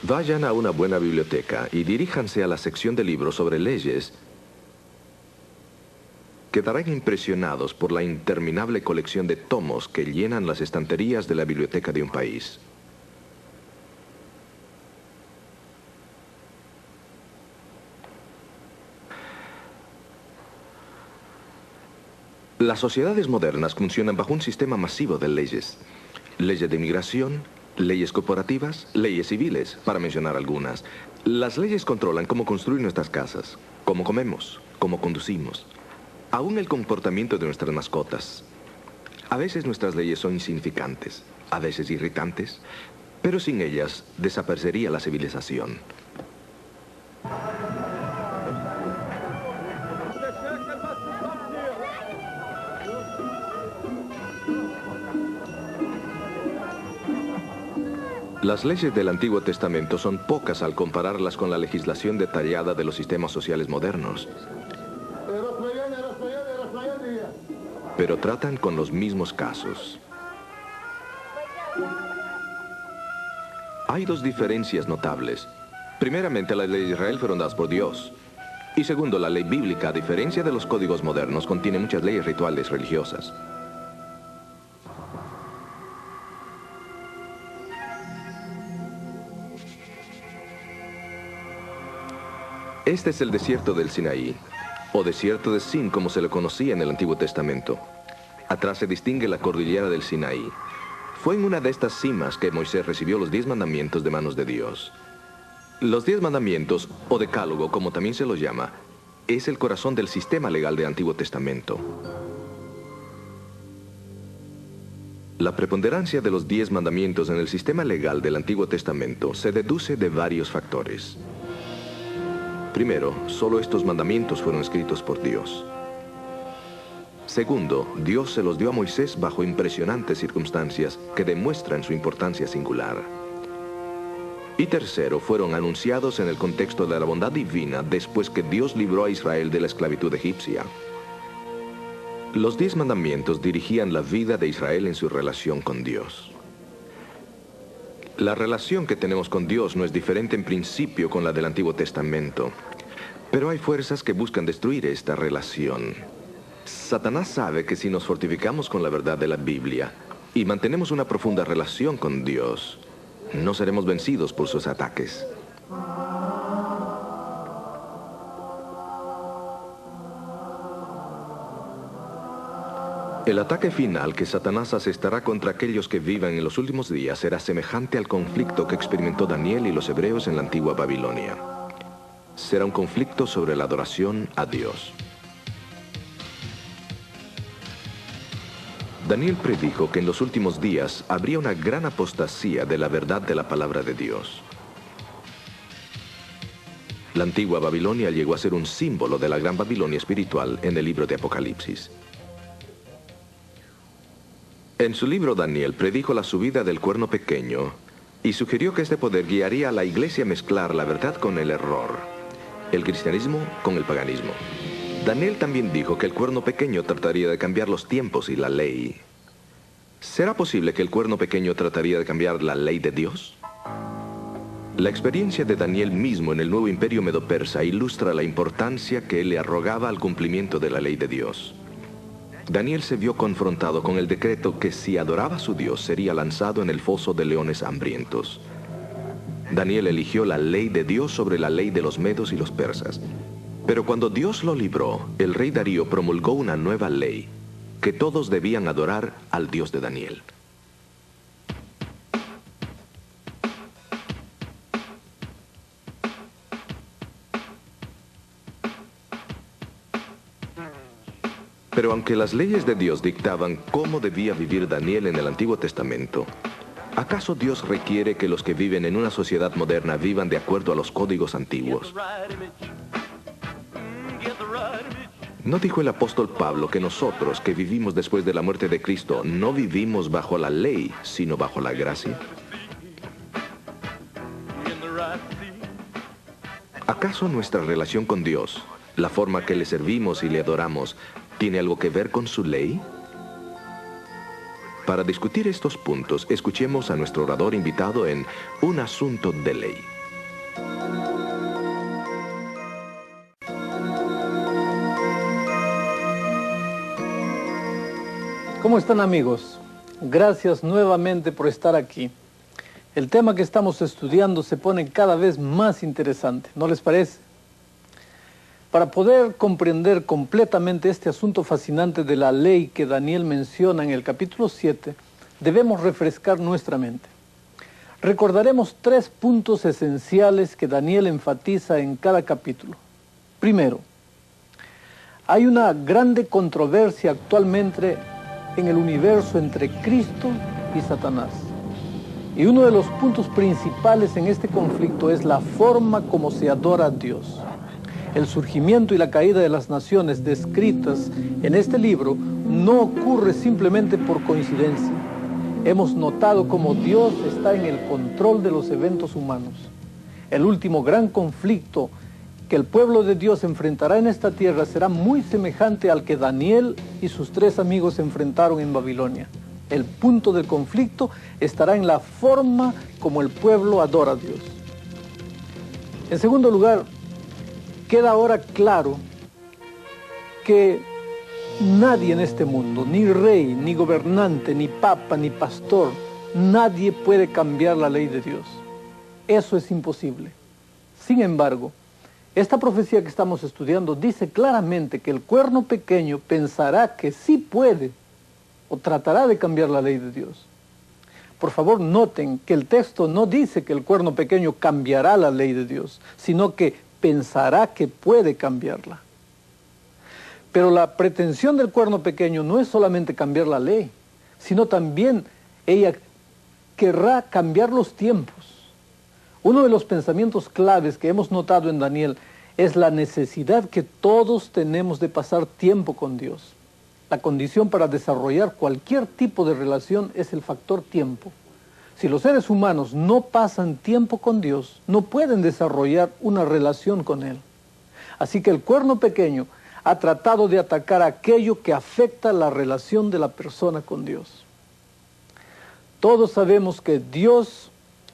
Vayan a una buena biblioteca y diríjanse a la sección de libros sobre leyes. Quedarán impresionados por la interminable colección de tomos que llenan las estanterías de la biblioteca de un país. Las sociedades modernas funcionan bajo un sistema masivo de leyes. Leyes de inmigración, leyes corporativas, leyes civiles, para mencionar algunas. Las leyes controlan cómo construir nuestras casas, cómo comemos, cómo conducimos, aún el comportamiento de nuestras mascotas. A veces nuestras leyes son insignificantes, a veces irritantes, pero sin ellas desaparecería la civilización. Las leyes del Antiguo Testamento son pocas al compararlas con la legislación detallada de los sistemas sociales modernos. Pero tratan con los mismos casos. Hay dos diferencias notables. Primeramente, las leyes de Israel fueron dadas por Dios. Y segundo, la ley bíblica, a diferencia de los códigos modernos, contiene muchas leyes rituales religiosas. Este es el desierto del Sinaí, o desierto de Sin, como se lo conocía en el Antiguo Testamento. Atrás se distingue la cordillera del Sinaí. Fue en una de estas cimas que Moisés recibió los 10 mandamientos de manos de Dios. Los 10 mandamientos, o decálogo, como también se los llama, es el corazón del sistema legal del Antiguo Testamento. La preponderancia de los 10 mandamientos en el sistema legal del Antiguo Testamento se deduce de varios factores. Primero, solo estos mandamientos fueron escritos por Dios. Segundo, Dios se los dio a Moisés bajo impresionantes circunstancias que demuestran su importancia singular. Y tercero, fueron anunciados en el contexto de la bondad divina después que Dios libró a Israel de la esclavitud egipcia. Los 10 mandamientos dirigían la vida de Israel en su relación con Dios. La relación que tenemos con Dios no es diferente en principio con la del Antiguo Testamento, pero hay fuerzas que buscan destruir esta relación. Satanás sabe que si nos fortificamos con la verdad de la Biblia y mantenemos una profunda relación con Dios, no seremos vencidos por sus ataques. El ataque final que Satanás asestará contra aquellos que vivan en los últimos días será semejante al conflicto que experimentó Daniel y los hebreos en la antigua Babilonia. Será un conflicto sobre la adoración a Dios. Daniel predijo que en los últimos días habría una gran apostasía de la verdad de la palabra de Dios. La antigua Babilonia llegó a ser un símbolo de la gran Babilonia espiritual en el libro de Apocalipsis. En su libro Daniel predijo la subida del cuerno pequeño y sugirió que este poder guiaría a la iglesia a mezclar la verdad con el error, el cristianismo con el paganismo. Daniel también dijo que el cuerno pequeño trataría de cambiar los tiempos y la ley. ¿Será posible que el cuerno pequeño trataría de cambiar la ley de Dios? La experiencia de Daniel mismo en el nuevo imperio medo-persa ilustra la importancia que él le arrogaba al cumplimiento de la ley de Dios. Daniel se vio confrontado con el decreto que si adoraba a su Dios sería lanzado en el foso de leones hambrientos. Daniel eligió la ley de Dios sobre la ley de los medos y los persas. Pero cuando Dios lo libró, el rey Darío promulgó una nueva ley, que todos debían adorar al Dios de Daniel. Pero aunque las leyes de Dios dictaban cómo debía vivir Daniel en el Antiguo Testamento, ¿acaso Dios requiere que los que viven en una sociedad moderna vivan de acuerdo a los códigos antiguos? ¿No dijo el apóstol Pablo que nosotros, que vivimos después de la muerte de Cristo, no vivimos bajo la ley, sino bajo la gracia? ¿Acaso nuestra relación con Dios, la forma que le servimos y le adoramos, tiene algo que ver con su ley? Para discutir estos puntos, escuchemos a nuestro orador invitado en Un Asunto de Ley. ¿Cómo están, amigos? Gracias nuevamente por estar aquí. El tema que estamos estudiando se pone cada vez más interesante, ¿no les parece? Para poder comprender completamente este asunto fascinante de la ley que Daniel menciona en el capítulo 7, debemos refrescar nuestra mente. Recordaremos 3 puntos esenciales que Daniel enfatiza en cada capítulo. Primero, hay una grande controversia actualmente en el universo entre Cristo y Satanás. Y uno de los puntos principales en este conflicto es la forma como se adora a Dios. El surgimiento y la caída de las naciones descritas en este libro no ocurre simplemente por coincidencia. Hemos notado cómo Dios está en el control de los eventos humanos. El último gran conflicto que el pueblo de Dios enfrentará en esta tierra será muy semejante al que Daniel y sus 3 amigos enfrentaron en Babilonia. El punto del conflicto estará en la forma como el pueblo adora a Dios. En segundo lugar, queda ahora claro que nadie en este mundo, ni rey, ni gobernante, ni papa, ni pastor, nadie puede cambiar la ley de Dios. Eso es imposible. Sin embargo, esta profecía que estamos estudiando dice claramente que el cuerno pequeño pensará que sí puede o tratará de cambiar la ley de Dios. Por favor, noten que el texto no dice que el cuerno pequeño cambiará la ley de Dios, sino que pensará que puede cambiarla. Pero la pretensión del cuerno pequeño no es solamente cambiar la ley, sino también ella querrá cambiar los tiempos. Uno de los pensamientos claves que hemos notado en Daniel es la necesidad que todos tenemos de pasar tiempo con Dios. La condición para desarrollar cualquier tipo de relación es el factor tiempo. Si los seres humanos no pasan tiempo con Dios, no pueden desarrollar una relación con Él. Así que el cuerno pequeño ha tratado de atacar aquello que afecta la relación de la persona con Dios. Todos sabemos que Dios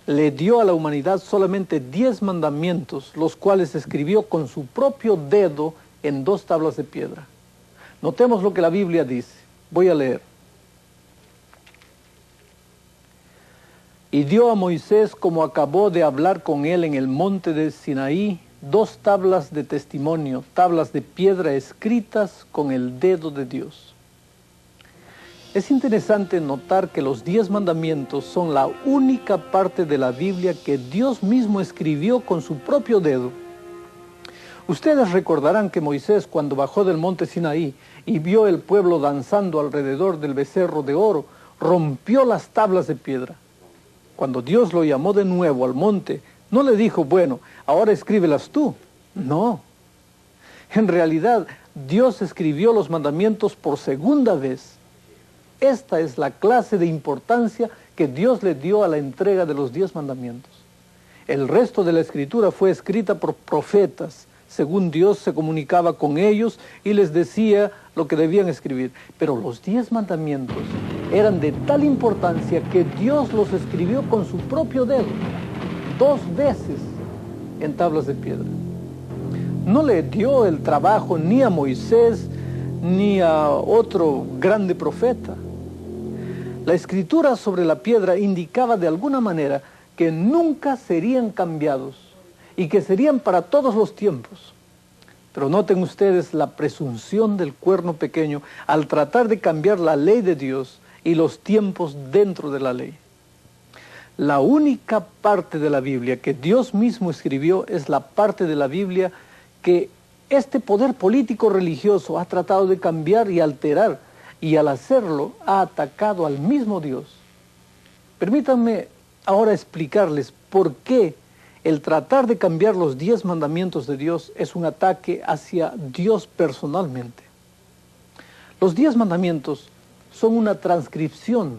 le dio a la humanidad solamente 10 mandamientos, los cuales escribió con su propio dedo en 2 tablas de piedra. Notemos lo que la Biblia dice. Voy a leer. Y dio a Moisés, como acabó de hablar con él en el monte de Sinaí, 2 tablas de testimonio, tablas de piedra escritas con el dedo de Dios. Es interesante notar que los 10 mandamientos son la única parte de la Biblia que Dios mismo escribió con su propio dedo. Ustedes recordarán que Moisés, cuando bajó del monte Sinaí y vio el pueblo danzando alrededor del becerro de oro, rompió las tablas de piedra. Cuando Dios lo llamó de nuevo al monte, no le dijo, bueno, ahora escríbelas tú. No. En realidad, Dios escribió los mandamientos por segunda vez. Esta es la clase de importancia que Dios le dio a la entrega de los 10 mandamientos. El resto de la escritura fue escrita por profetas, según Dios se comunicaba con ellos y les decía lo que debían escribir. Pero los 10 mandamientos eran de tal importancia que Dios los escribió con su propio dedo, 2 veces en tablas de piedra. No le dio el trabajo ni a Moisés ni a otro grande profeta. La escritura sobre la piedra indicaba de alguna manera que nunca serían cambiados y que serían para todos los tiempos. Pero noten ustedes la presunción del cuerno pequeño al tratar de cambiar la ley de Dios y los tiempos dentro de la ley. La única parte de la Biblia que Dios mismo escribió es la parte de la Biblia que este poder político religioso ha tratado de cambiar y alterar, y al hacerlo ha atacado al mismo Dios. Permítanme ahora explicarles por qué el tratar de cambiar los 10 mandamientos de Dios es un ataque hacia Dios personalmente. Los 10 mandamientos son una transcripción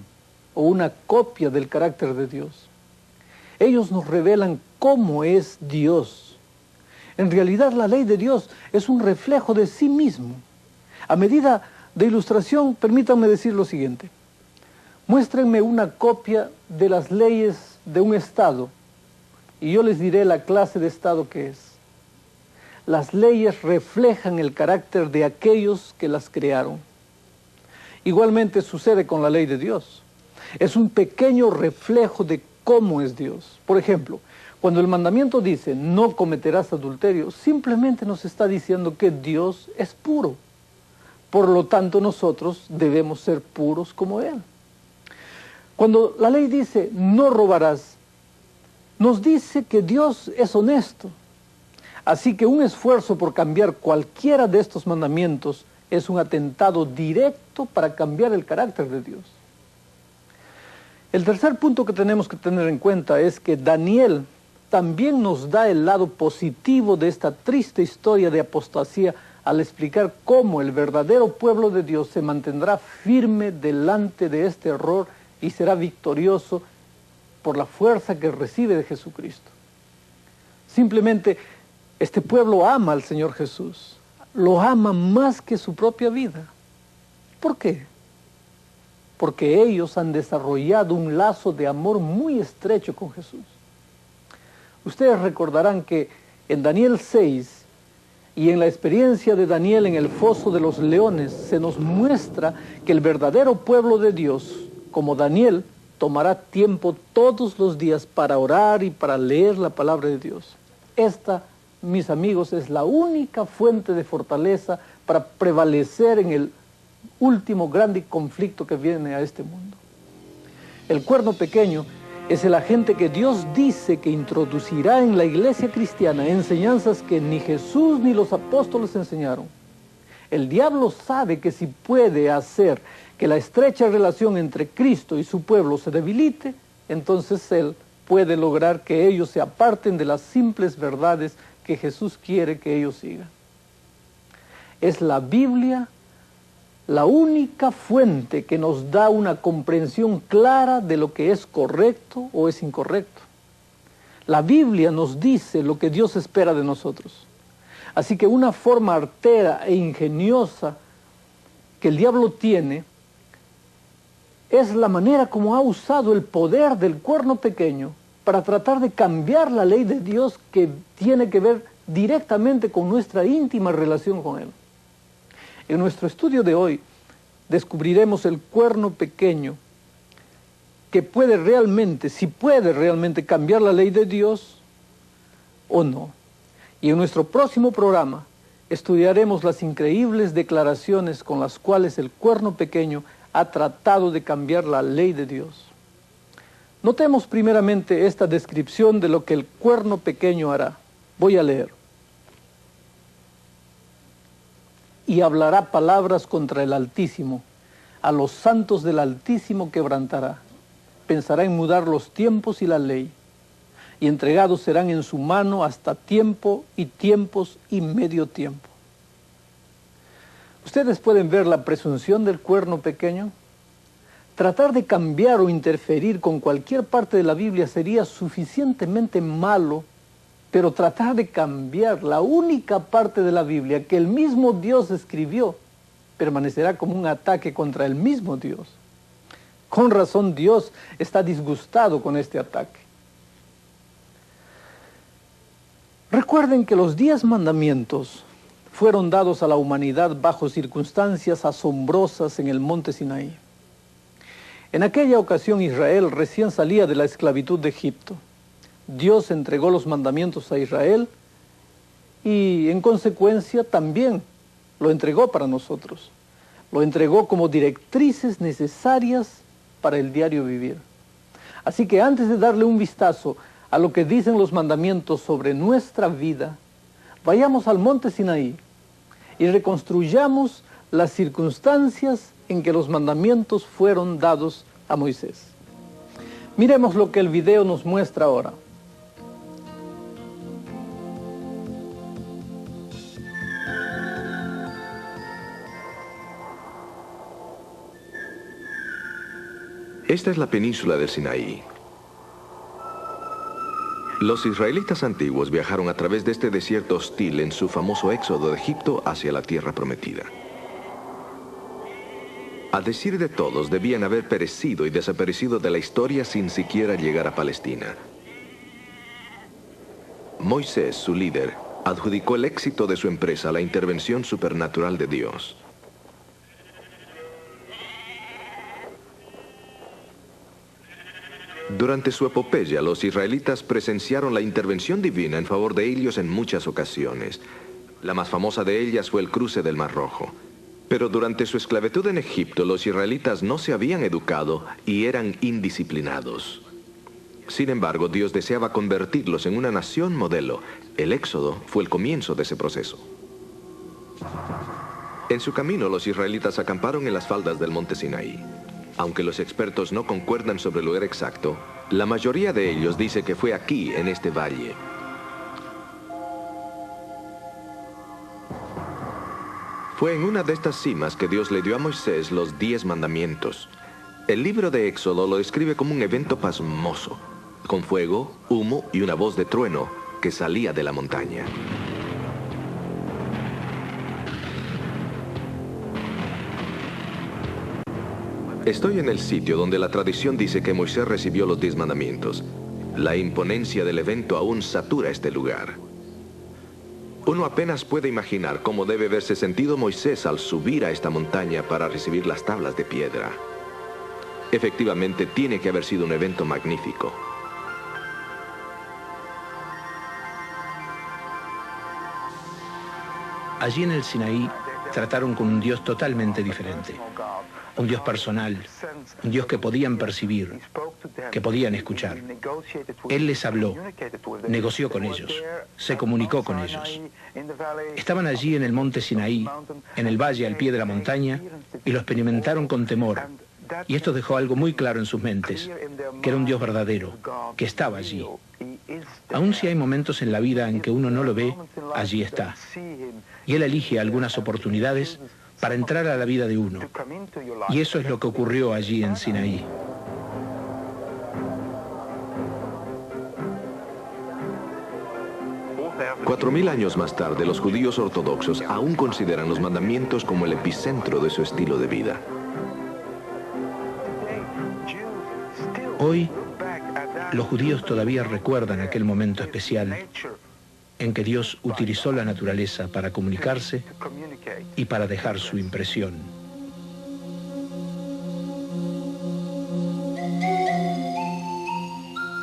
o una copia del carácter de Dios. Ellos nos revelan cómo es Dios. En realidad la ley de Dios es un reflejo de sí mismo. A medida de ilustración, permítanme decir lo siguiente. Muéstrenme una copia de las leyes de un estado y yo les diré la clase de estado que es. Las leyes reflejan el carácter de aquellos que las crearon. Igualmente sucede con la ley de Dios. Es un pequeño reflejo de cómo es Dios. Por ejemplo, cuando el mandamiento dice, no cometerás adulterio, simplemente nos está diciendo que Dios es puro. Por lo tanto, nosotros debemos ser puros como Él. Cuando la ley dice, no robarás, nos dice que Dios es honesto. Así que un esfuerzo por cambiar cualquiera de estos mandamientos es un atentado directo para cambiar el carácter de Dios. El tercer punto que tenemos que tener en cuenta es que Daniel también nos da el lado positivo de esta triste historia de apostasía al explicar cómo el verdadero pueblo de Dios se mantendrá firme delante de este error y será victorioso por la fuerza que recibe de Jesucristo. Simplemente este pueblo ama al Señor Jesús, lo ama más que su propia vida. ¿Por qué? Porque ellos han desarrollado un lazo de amor muy estrecho con Jesús. Ustedes recordarán que en Daniel 6 y en la experiencia de Daniel en el foso de los leones se nos muestra que el verdadero pueblo de Dios, como Daniel, tomará tiempo todos los días para orar y para leer la palabra de Dios. Esta, mis amigos, es la única fuente de fortaleza para prevalecer en el último grande conflicto que viene a este mundo. El cuerno pequeño es el agente que Dios dice que introducirá en la iglesia cristiana enseñanzas que ni Jesús ni los apóstoles enseñaron. El diablo sabe que si puede hacer que la estrecha relación entre Cristo y su pueblo se debilite, entonces él puede lograr que ellos se aparten de las simples verdades que Jesús quiere que ellos sigan. Es la Biblia la única fuente que nos da una comprensión clara de lo que es correcto o es incorrecto. La Biblia nos dice lo que Dios espera de nosotros. Así que una forma artera e ingeniosa que el diablo tiene es la manera como ha usado el poder del cuerno pequeño para tratar de cambiar la ley de Dios que tiene que ver directamente con nuestra íntima relación con Él. En nuestro estudio de hoy descubriremos el cuerno pequeño que puede realmente, si puede realmente cambiar la ley de Dios o no. Y en nuestro próximo programa estudiaremos las increíbles declaraciones con las cuales el cuerno pequeño ha tratado de cambiar la ley de Dios. Notemos primeramente esta descripción de lo que el cuerno pequeño hará. Voy a leer. Y hablará palabras contra el Altísimo, a los santos del Altísimo quebrantará. Pensará en mudar los tiempos y la ley, y entregados serán en su mano hasta tiempo y tiempos y medio tiempo. Ustedes pueden ver la presunción del cuerno pequeño. Tratar de cambiar o interferir con cualquier parte de la Biblia sería suficientemente malo, pero tratar de cambiar la única parte de la Biblia que el mismo Dios escribió permanecerá como un ataque contra el mismo Dios. Con razón Dios está disgustado con este ataque. Recuerden que los 10 mandamientos fueron dados a la humanidad bajo circunstancias asombrosas en el monte Sinaí. En aquella ocasión Israel recién salía de la esclavitud de Egipto. Dios entregó los mandamientos a Israel y en consecuencia también lo entregó para nosotros. Lo entregó como directrices necesarias para el diario vivir. Así que antes de darle un vistazo a lo que dicen los mandamientos sobre nuestra vida, vayamos al monte Sinaí y reconstruyamos las circunstancias en que los mandamientos fueron dados a Moisés. Miremos lo que el video nos muestra ahora. Esta es la península del Sinaí. Los israelitas antiguos viajaron a través de este desierto hostil en su famoso éxodo de Egipto hacia la tierra prometida. A decir de todos, debían haber perecido y desaparecido de la historia sin siquiera llegar a Palestina. Moisés, su líder, adjudicó el éxito de su empresa a la intervención supernatural de Dios. Durante su epopeya, los israelitas presenciaron la intervención divina en favor de ellos en muchas ocasiones. La más famosa de ellas fue el cruce del Mar Rojo. Pero durante su esclavitud en Egipto, los israelitas no se habían educado y eran indisciplinados. Sin embargo, Dios deseaba convertirlos en una nación modelo. El Éxodo fue el comienzo de ese proceso. En su camino, los israelitas acamparon en las faldas del monte Sinaí. Aunque los expertos no concuerdan sobre el lugar exacto, la mayoría de ellos dice que fue aquí, en este valle. Fue en una de estas cimas que Dios le dio a Moisés los 10 mandamientos. El libro de Éxodo lo describe como un evento pasmoso, con fuego, humo y una voz de trueno que salía de la montaña. Estoy en el sitio donde la tradición dice que Moisés recibió los 10 mandamientos. La imponencia del evento aún satura este lugar. Uno apenas puede imaginar cómo debe haberse sentido Moisés al subir a esta montaña para recibir las tablas de piedra. Efectivamente, tiene que haber sido un evento magnífico. Allí en el Sinaí trataron con un Dios totalmente diferente. Un Dios personal, un Dios que podían percibir, que podían escuchar. Él les habló, negoció con ellos, se comunicó con ellos. Estaban allí en el monte Sinaí, en el valle al pie de la montaña, y lo experimentaron con temor. Y esto dejó algo muy claro en sus mentes, que era un Dios verdadero, que estaba allí. Aun si hay momentos en la vida en que uno no lo ve, allí está. Y Él elige algunas oportunidades para entrar a la vida de uno. Y eso es lo que ocurrió allí en Sinaí. Cuatro mil años más tarde, los judíos ortodoxos aún consideran los mandamientos como el epicentro de su estilo de vida. Hoy, los judíos todavía recuerdan aquel momento especial en que Dios utilizó la naturaleza para comunicarse y para dejar su impresión.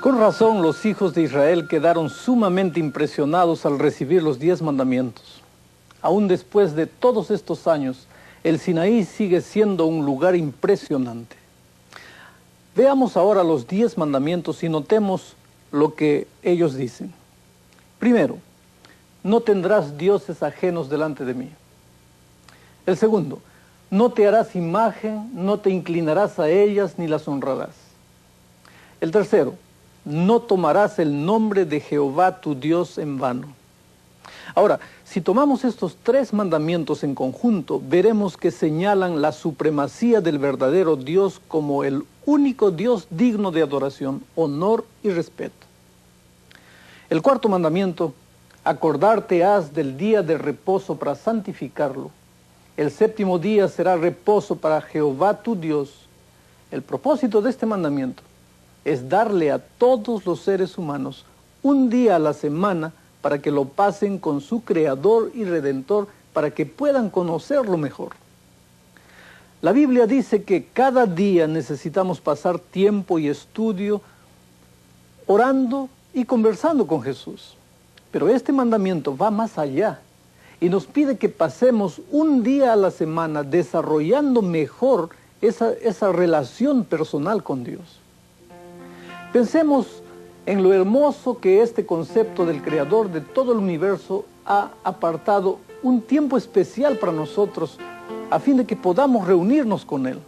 Con razón, los hijos de Israel quedaron sumamente impresionados al recibir los 10 mandamientos. Aún después de todos estos años, el Sinaí sigue siendo un lugar impresionante. Veamos ahora los 10 mandamientos y notemos lo que ellos dicen. Primero, no tendrás dioses ajenos delante de mí. El segundo, no te harás imagen, no te inclinarás a ellas ni las honrarás. El tercero, no tomarás el nombre de Jehová tu Dios en vano. Ahora, si tomamos estos 3 mandamientos en conjunto, veremos que señalan la supremacía del verdadero Dios como el único Dios digno de adoración, honor y respeto. El cuarto mandamiento, acordarte has del día de reposo para santificarlo. El 7º día será reposo para Jehová tu Dios. El propósito de este mandamiento es darle a todos los seres humanos un día a la semana para que lo pasen con su Creador y Redentor, para que puedan conocerlo mejor. La Biblia dice que cada día necesitamos pasar tiempo y estudio orando y conversando con Jesús. Pero este mandamiento va más allá y nos pide que pasemos un día a la semana desarrollando mejor esa relación personal con Dios. Pensemos en lo hermoso que este concepto del Creador de todo el universo ha apartado un tiempo especial para nosotros a fin de que podamos reunirnos con Él.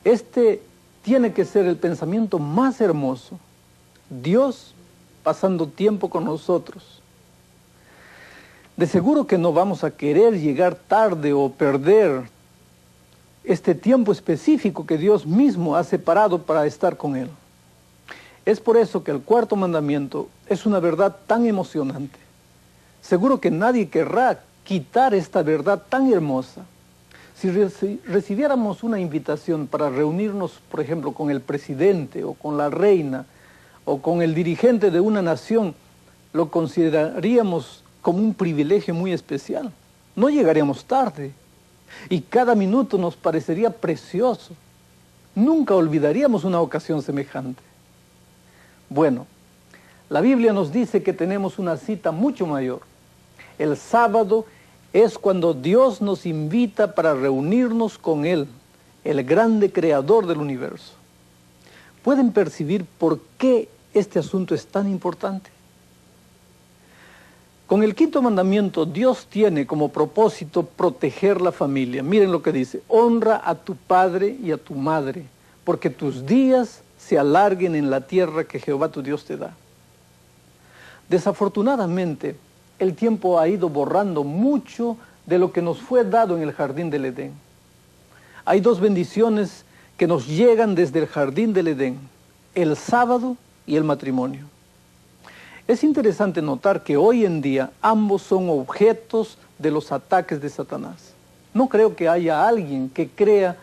Este tiene que ser el pensamiento más hermoso. Dios pasando tiempo con nosotros. De seguro que no vamos a querer llegar tarde o perder este tiempo específico que Dios mismo ha separado para estar con Él. Es por eso que el cuarto mandamiento es una verdad tan emocionante. Seguro que nadie querrá quitar esta verdad tan hermosa. Si recibiéramos una invitación para reunirnos, por ejemplo, con el presidente o con la reina o con el dirigente de una nación, lo consideraríamos como un privilegio muy especial. No llegaríamos tarde y cada minuto nos parecería precioso. Nunca olvidaríamos una ocasión semejante. Bueno, la Biblia nos dice que tenemos una cita mucho mayor. El sábado es cuando Dios nos invita para reunirnos con Él, el grande creador del universo. ¿Pueden percibir por qué este asunto es tan importante? Con el quinto mandamiento, Dios tiene como propósito proteger la familia. Miren lo que dice: honra a tu padre y a tu madre, porque tus días se alarguen en la tierra que Jehová tu Dios te da. Desafortunadamente, el tiempo ha ido borrando mucho de lo que nos fue dado en el jardín del Edén. Hay dos bendiciones que nos llegan desde el jardín del Edén: el sábado y el matrimonio. Es interesante notar que hoy en día ambos son objetos de los ataques de Satanás. No creo que haya alguien que crea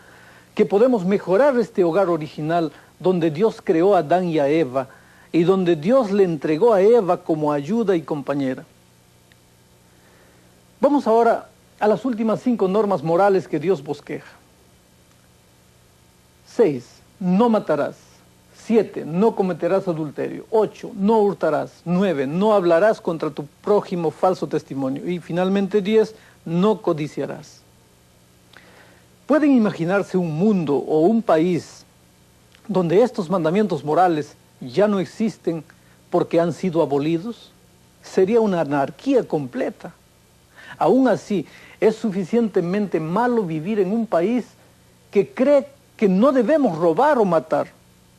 que podemos mejorar este hogar original donde Dios creó a Adán y a Eva y donde Dios le entregó a Eva como ayuda y compañera. Vamos ahora a las últimas 5 normas morales que Dios bosqueja. 6. No matarás. 7. No cometerás adulterio. 8. No hurtarás. 9. No hablarás contra tu prójimo falso testimonio. Y finalmente 10. No codiciarás. ¿Pueden imaginarse un mundo o un país donde estos mandamientos morales ya no existen porque han sido abolidos? Sería una anarquía completa. Aún así, es suficientemente malo vivir en un país que cree que no debemos robar o matar.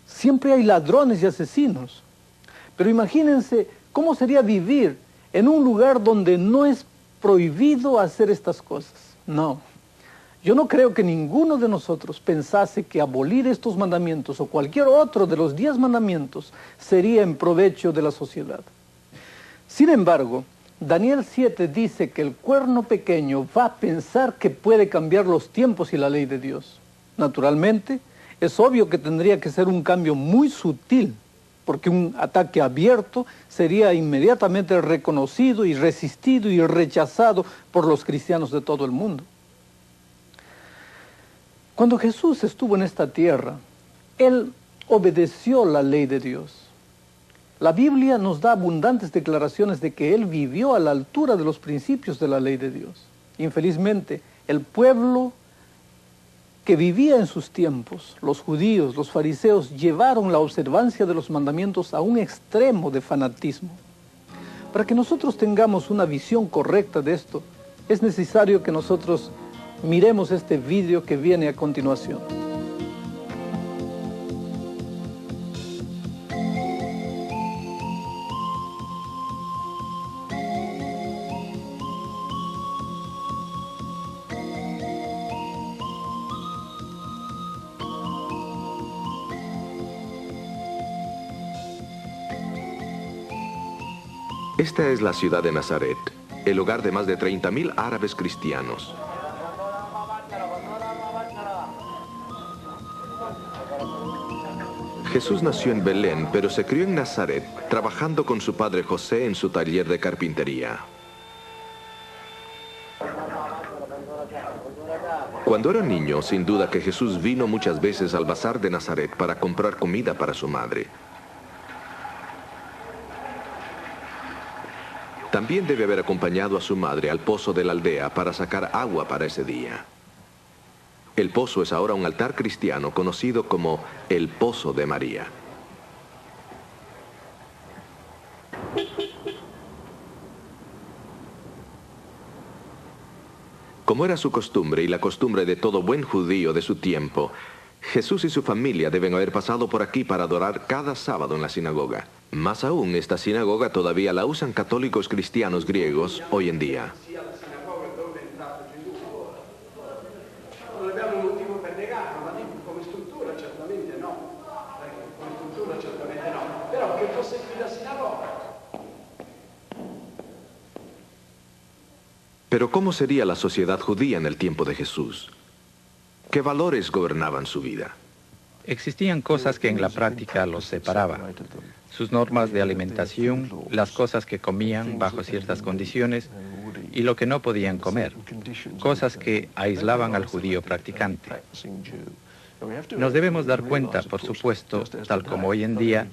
Siempre hay ladrones y asesinos. Pero imagínense cómo sería vivir en un lugar donde no es prohibido hacer estas cosas. No. Yo no creo que ninguno de nosotros pensase que abolir estos mandamientos o cualquier otro de los 10 mandamientos sería en provecho de la sociedad. Sin embargo, Daniel 7 dice que el cuerno pequeño va a pensar que puede cambiar los tiempos y la ley de Dios. Naturalmente, es obvio que tendría que ser un cambio muy sutil, porque un ataque abierto sería inmediatamente reconocido y resistido y rechazado por los cristianos de todo el mundo. Cuando Jesús estuvo en esta tierra, Él obedeció la ley de Dios. La Biblia nos da abundantes declaraciones de que Él vivió a la altura de los principios de la ley de Dios. Infelizmente, el pueblo que vivía en sus tiempos, los judíos, los fariseos, llevaron la observancia de los mandamientos a un extremo de fanatismo. Para que nosotros tengamos una visión correcta de esto, es necesario que nosotros miremos este vídeo que viene a continuación. Esta es la ciudad de Nazaret, el hogar de más de 30.000 árabes cristianos. Jesús nació en Belén, pero se crió en Nazaret, trabajando con su padre José en su taller de carpintería. Cuando era niño, sin duda que Jesús vino muchas veces al bazar de Nazaret para comprar comida para su madre. También debe haber acompañado a su madre al pozo de la aldea para sacar agua para ese día. El pozo es ahora un altar cristiano conocido como el Pozo de María. Como era su costumbre y la costumbre de todo buen judío de su tiempo, Jesús y su familia deben haber pasado por aquí para adorar cada sábado en la sinagoga. Más aún, esta sinagoga todavía la usan católicos cristianos griegos hoy en día. Pero ¿cómo sería la sociedad judía en el tiempo de Jesús? ¿Qué valores gobernaban su vida? Existían cosas que en la práctica los separaban. Sus normas de alimentación, las cosas que comían bajo ciertas condiciones y lo que no podían comer. Cosas que aislaban al judío practicante. Nos debemos dar cuenta, por supuesto, tal como hoy en día,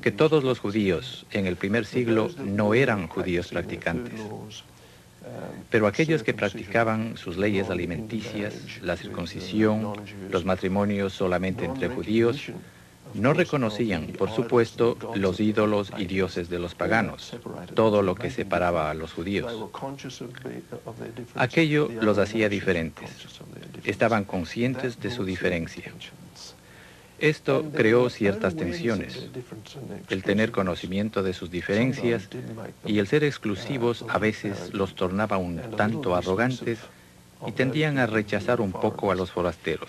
que todos los judíos en el primer siglo no eran judíos practicantes. Pero aquellos que practicaban sus leyes alimenticias, la circuncisión, los matrimonios solamente entre judíos, no reconocían, por supuesto, los ídolos y dioses de los paganos, todo lo que separaba a los judíos. Aquello los hacía diferentes. Estaban conscientes de su diferencia. Esto creó ciertas tensiones. El tener conocimiento de sus diferencias y el ser exclusivos a veces los tornaba un tanto arrogantes y tendían a rechazar un poco a los forasteros.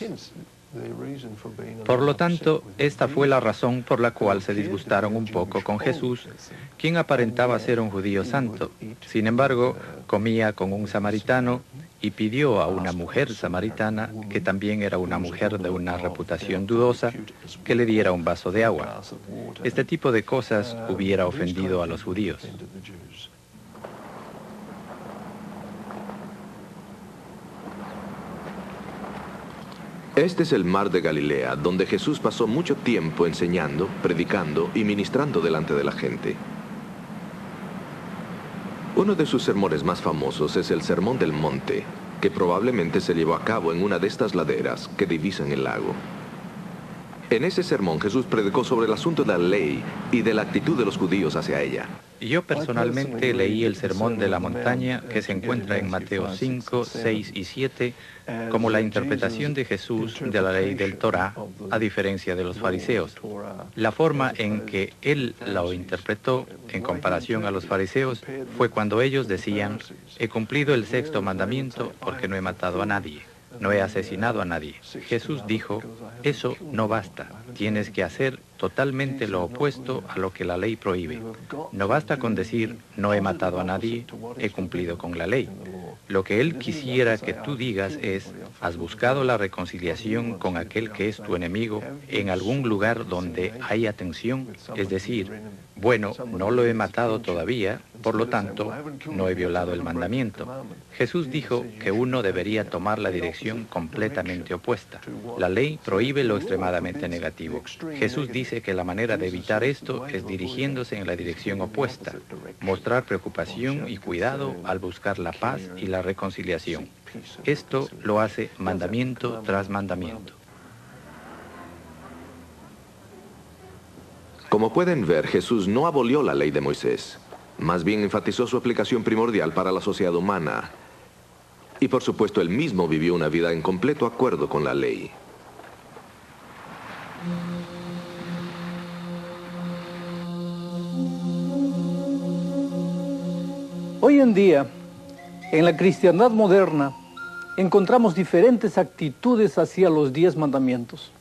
Por lo tanto, esta fue la razón por la cual se disgustaron un poco con Jesús, quien aparentaba ser un judío santo. Sin embargo, comía con un samaritano y pidió a una mujer samaritana, que también era una mujer de una reputación dudosa, que le diera un vaso de agua. Este tipo de cosas hubiera ofendido a los judíos. Este es el mar de Galilea, donde Jesús pasó mucho tiempo enseñando, predicando y ministrando delante de la gente. Uno de sus sermones más famosos es el Sermón del Monte, que probablemente se llevó a cabo en una de estas laderas que divisan el lago. En ese sermón Jesús predicó sobre el asunto de la ley y de la actitud de los judíos hacia ella. Yo personalmente leí el Sermón de la Montaña, que se encuentra en Mateo 5, 6 y 7, como la interpretación de Jesús de la ley del Torá, a diferencia de los fariseos. La forma en que él lo interpretó, en comparación a los fariseos, fue cuando ellos decían: he cumplido el sexto mandamiento porque no he matado a nadie. No he asesinado a nadie. Jesús dijo: eso no basta. Tienes que hacer totalmente lo opuesto a lo que la ley prohíbe. No basta con decir: no he matado a nadie, he cumplido con la ley. Lo que Él quisiera que tú digas es: has buscado la reconciliación con aquel que es tu enemigo en algún lugar donde haya tensión. Es decir, bueno, no lo he matado todavía, por lo tanto, no he violado el mandamiento. Jesús dijo que uno debería tomar la dirección completamente opuesta. La ley prohíbe lo extremadamente negativo. Jesús dice que la manera de evitar esto es dirigiéndose en la dirección opuesta, mostrar preocupación y cuidado al buscar la paz y la reconciliación. Esto lo hace mandamiento tras mandamiento. Como pueden ver, Jesús no abolió la ley de Moisés. Más bien enfatizó su aplicación primordial para la sociedad humana. Y por supuesto, él mismo vivió una vida en completo acuerdo con la ley. Hoy en día, en la cristiandad moderna, encontramos diferentes actitudes hacia los 10 mandamientos.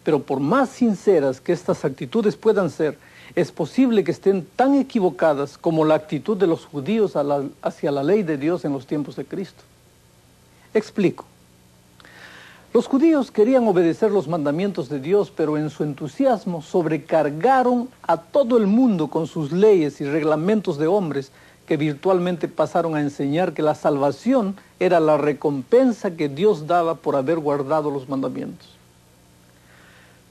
Pero por más sinceras que estas actitudes puedan ser, es posible que estén tan equivocadas como la actitud de los judíos hacia la ley de Dios en los tiempos de Cristo. Explico. Los judíos querían obedecer los mandamientos de Dios, pero en su entusiasmo sobrecargaron a todo el mundo con sus leyes y reglamentos de hombres, que virtualmente pasaron a enseñar que la salvación era la recompensa que Dios daba por haber guardado los mandamientos.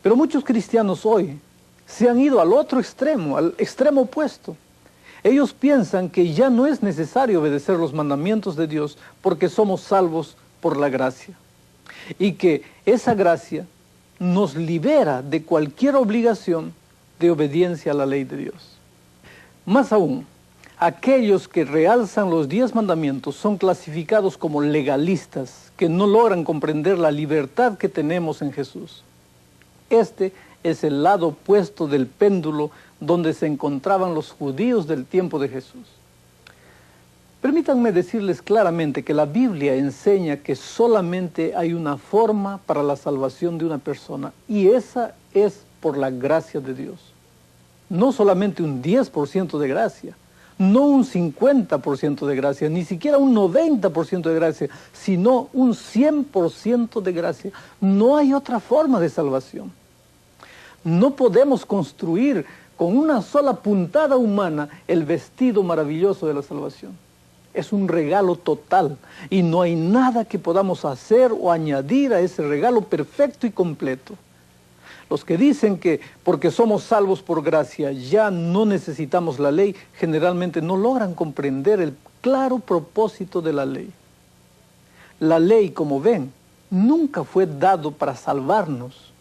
Pero muchos cristianos hoy se han ido al otro extremo, al extremo opuesto. Ellos piensan que ya no es necesario obedecer los mandamientos de Dios porque somos salvos por la gracia. Y que esa gracia nos libera de cualquier obligación de obediencia a la ley de Dios. Más aún, aquellos que realzan los 10 mandamientos son clasificados como legalistas, que no logran comprender la libertad que tenemos en Jesús. Este es el lado opuesto del péndulo donde se encontraban los judíos del tiempo de Jesús. Permítanme decirles claramente que la Biblia enseña que solamente hay una forma para la salvación de una persona, y esa es por la gracia de Dios. No solamente un 10% de gracia, no un 50% de gracia, ni siquiera un 90% de gracia, sino un 100% de gracia. No hay otra forma de salvación. No podemos construir con una sola puntada humana el vestido maravilloso de la salvación. Es un regalo total y no hay nada que podamos hacer o añadir a ese regalo perfecto y completo. Los que dicen que porque somos salvos por gracia ya no necesitamos la ley, generalmente no logran comprender el claro propósito de la ley. La ley, como ven, nunca fue dado para salvarnos.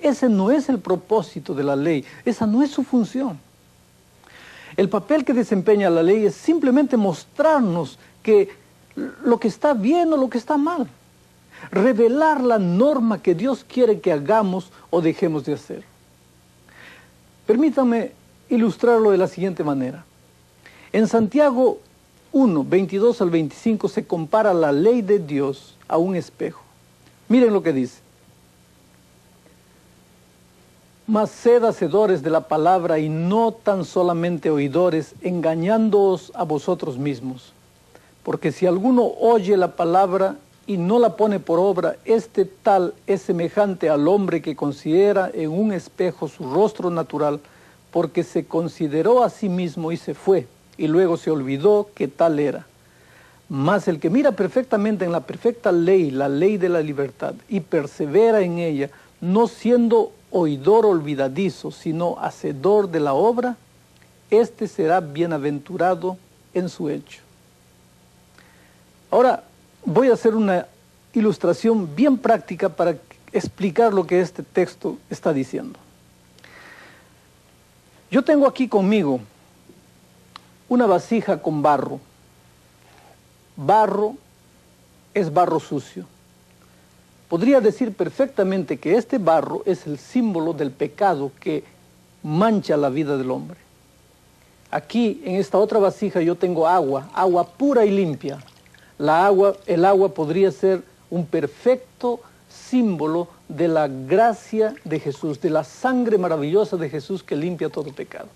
Ese no es el propósito de la ley, esa no es su función. El papel que desempeña la ley es simplemente mostrarnos que lo que está bien o lo que está mal. Revelar la norma que Dios quiere que hagamos o dejemos de hacer. Permítanme ilustrarlo de la siguiente manera. En Santiago 1, 22 al 25 se compara la ley de Dios a un espejo. Miren lo que dice. Mas sed hacedores de la palabra y no tan solamente oidores, engañándoos a vosotros mismos. Porque si alguno oye la palabra y no la pone por obra, este tal es semejante al hombre que considera en un espejo su rostro natural, porque se consideró a sí mismo y se fue, y luego se olvidó que tal era. Mas el que mira perfectamente en la perfecta ley, la ley de la libertad, y persevera en ella, no siendo oidor olvidadizo, sino hacedor de la obra, este será bienaventurado en su hecho. Ahora voy a hacer una ilustración bien práctica para explicar lo que este texto está diciendo. Yo tengo aquí conmigo una vasija con barro. Barro es barro sucio. Podría decir perfectamente que este barro es el símbolo del pecado que mancha la vida del hombre. Aquí, en esta otra vasija, yo tengo agua, agua pura y limpia. El agua podría ser un perfecto símbolo de la gracia de Jesús, de la sangre maravillosa de Jesús que limpia todo pecado.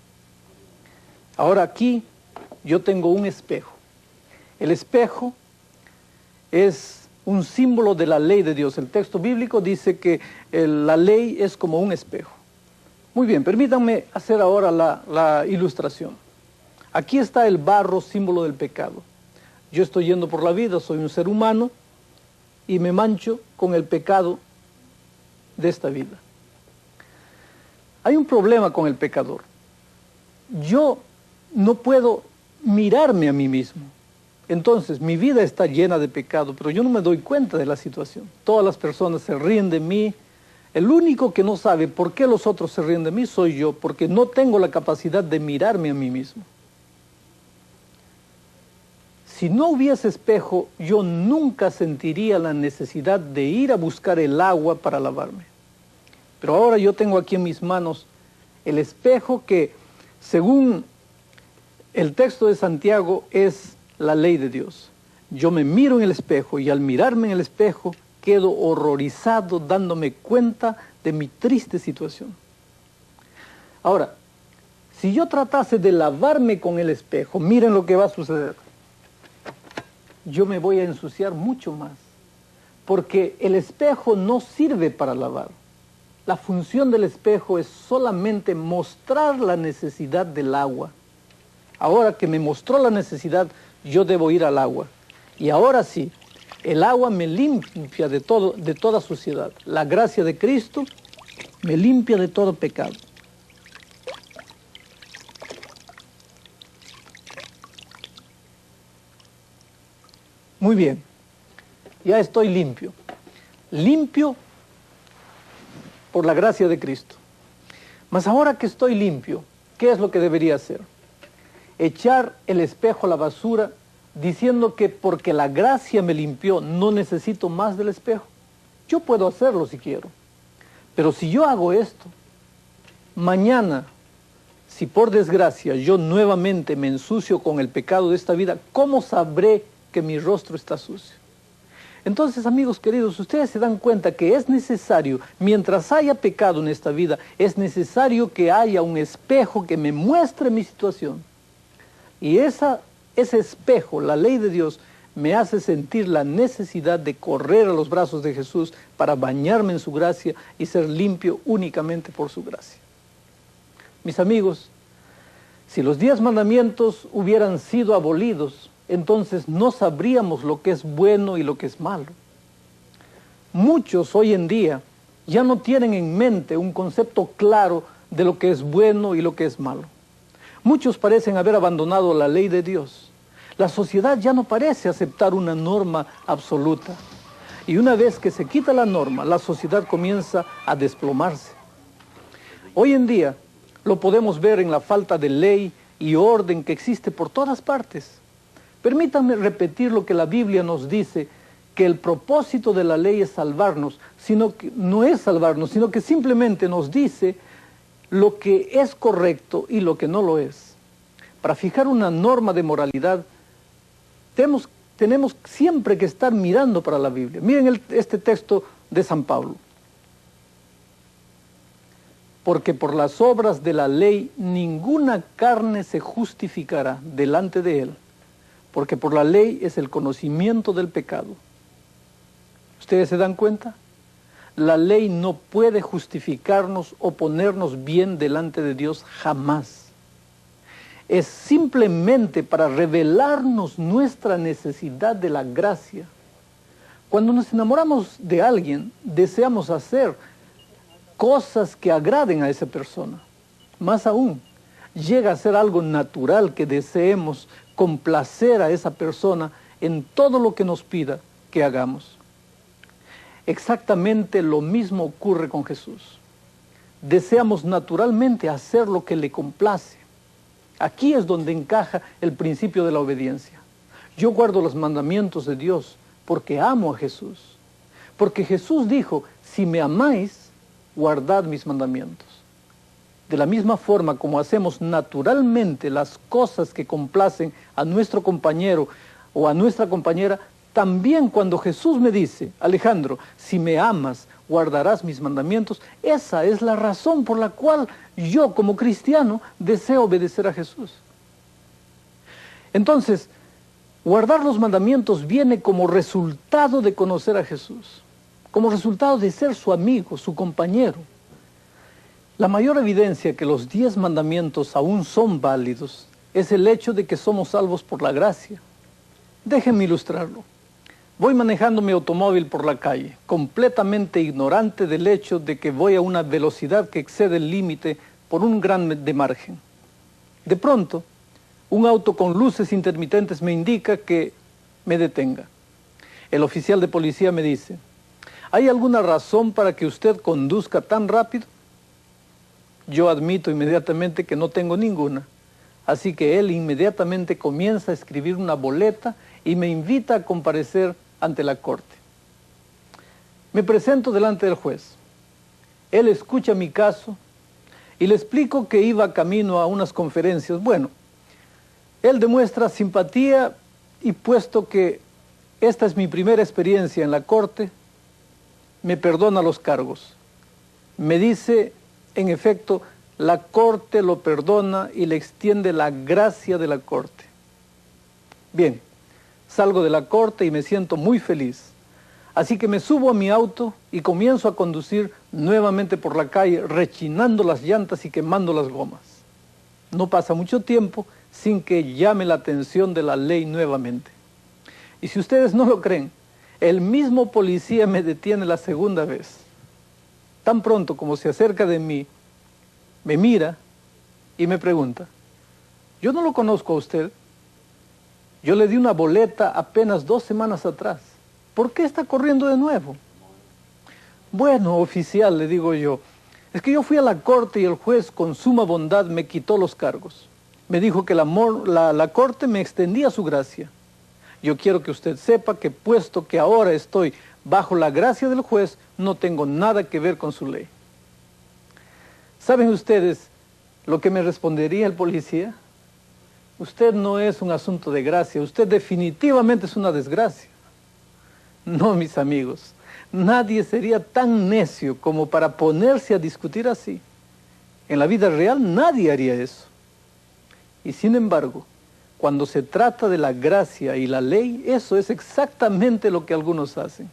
Ahora aquí yo tengo un espejo. El espejo es un símbolo de la ley de Dios. El texto bíblico dice que la ley es como un espejo. Muy bien, permítanme hacer ahora la ilustración. Aquí está el barro, símbolo del pecado. Yo estoy yendo por la vida, soy un ser humano y me mancho con el pecado de esta vida. Hay un problema con el pecador. Yo no puedo mirarme a mí mismo. Entonces, mi vida está llena de pecado, pero yo no me doy cuenta de la situación. Todas las personas se ríen de mí. El único que no sabe por qué los otros se ríen de mí soy yo, porque no tengo la capacidad de mirarme a mí mismo. Si no hubiese espejo, yo nunca sentiría la necesidad de ir a buscar el agua para lavarme. Pero ahora yo tengo aquí en mis manos el espejo que, según el texto de Santiago, es la ley de Dios. Yo me miro en el espejo y al mirarme en el espejo quedo horrorizado dándome cuenta de mi triste situación. Ahora, si yo tratase de lavarme con el espejo, miren lo que va a suceder. Yo me voy a ensuciar mucho más, porque el espejo no sirve para lavar. La función del espejo es solamente mostrar la necesidad del agua. Ahora que me mostró la necesidad, yo debo ir al agua. Y ahora sí, el agua me limpia de toda suciedad. La gracia de Cristo me limpia de todo pecado. Muy bien, ya estoy limpio. Limpio por la gracia de Cristo. Mas ahora que estoy limpio, ¿qué es lo que debería hacer? Echar el espejo a la basura diciendo que porque la gracia me limpió no necesito más del espejo. Yo puedo hacerlo si quiero. Pero si yo hago esto, mañana, si por desgracia yo nuevamente me ensucio con el pecado de esta vida, ¿cómo sabré que mi rostro está sucio? Entonces, amigos queridos, ustedes se dan cuenta que es necesario, mientras haya pecado en esta vida, es necesario que haya un espejo que me muestre mi situación. Y ese espejo, la ley de Dios, me hace sentir la necesidad de correr a los brazos de Jesús para bañarme en su gracia y ser limpio únicamente por su gracia. Mis amigos, si los 10 mandamientos hubieran sido abolidos, entonces no sabríamos lo que es bueno y lo que es malo. Muchos hoy en día ya no tienen en mente un concepto claro de lo que es bueno y lo que es malo. Muchos parecen haber abandonado la ley de Dios. La sociedad ya no parece aceptar una norma absoluta. Y una vez que se quita la norma, la sociedad comienza a desplomarse. Hoy en día lo podemos ver en la falta de ley y orden que existe por todas partes. Permítanme repetir lo que la Biblia nos dice, que el propósito de la ley es salvarnos, sino que no es salvarnos, sino que simplemente nos dice lo que es correcto y lo que no lo es. Para fijar una norma de moralidad, tenemos siempre que estar mirando para la Biblia. Miren este texto de San Pablo. Porque por las obras de la ley ninguna carne se justificará delante de él, porque por la ley es el conocimiento del pecado. ¿Ustedes se dan cuenta? La ley no puede justificarnos o ponernos bien delante de Dios jamás. Es simplemente para revelarnos nuestra necesidad de la gracia. Cuando nos enamoramos de alguien, deseamos hacer cosas que agraden a esa persona. Más aún, llega a ser algo natural que deseemos complacer a esa persona en todo lo que nos pida que hagamos. Exactamente lo mismo ocurre con Jesús. Deseamos naturalmente hacer lo que le complace. Aquí es donde encaja el principio de la obediencia. Yo guardo los mandamientos de Dios porque amo a Jesús. Porque Jesús dijo, si me amáis, guardad mis mandamientos. De la misma forma como hacemos naturalmente las cosas que complacen a nuestro compañero o a nuestra compañera, también cuando Jesús me dice, Alejandro, si me amas, guardarás mis mandamientos, esa es la razón por la cual yo como cristiano deseo obedecer a Jesús. Entonces, guardar los mandamientos viene como resultado de conocer a Jesús, como resultado de ser su amigo, su compañero. La mayor evidencia que los 10 mandamientos aún son válidos es el hecho de que somos salvos por la gracia. Déjenme ilustrarlo. Voy manejando mi automóvil por la calle, completamente ignorante del hecho de que voy a una velocidad que excede el límite por un gran de margen. De pronto, un auto con luces intermitentes me indica que me detenga. El oficial de policía me dice, ¿hay alguna razón para que usted conduzca tan rápido? Yo admito inmediatamente que no tengo ninguna. Así que él inmediatamente comienza a escribir una boleta y me invita a comparecer ante la corte. Me presento delante del juez. Él escucha mi caso y le explico que iba camino a unas conferencias. Bueno, él demuestra simpatía y puesto que esta es mi primera experiencia en la corte, me perdona los cargos. Me dice, en efecto, la corte lo perdona y le extiende la gracia de la corte. Bien, salgo de la corte y me siento muy feliz. Así que me subo a mi auto y comienzo a conducir nuevamente por la calle, rechinando las llantas y quemando las gomas. No pasa mucho tiempo sin que llame la atención de la ley nuevamente. Y si ustedes no lo creen, el mismo policía me detiene la segunda vez. Tan pronto como se acerca de mí, me mira y me pregunta, yo no lo conozco a usted. Yo le di una boleta apenas 2 semanas atrás. ¿Por qué está corriendo de nuevo? Bueno, oficial, le digo yo, es que yo fui a la corte y el juez con suma bondad me quitó los cargos. Me dijo que la corte me extendía su gracia. Yo quiero que usted sepa que puesto que ahora estoy bajo la gracia del juez, no tengo nada que ver con su ley. ¿Saben ustedes lo que me respondería el policía? Usted no es un asunto de gracia, usted definitivamente es una desgracia. No, mis amigos, nadie sería tan necio como para ponerse a discutir así. En la vida real nadie haría eso. Y sin embargo, cuando se trata de la gracia y la ley, eso es exactamente lo que algunos hacen.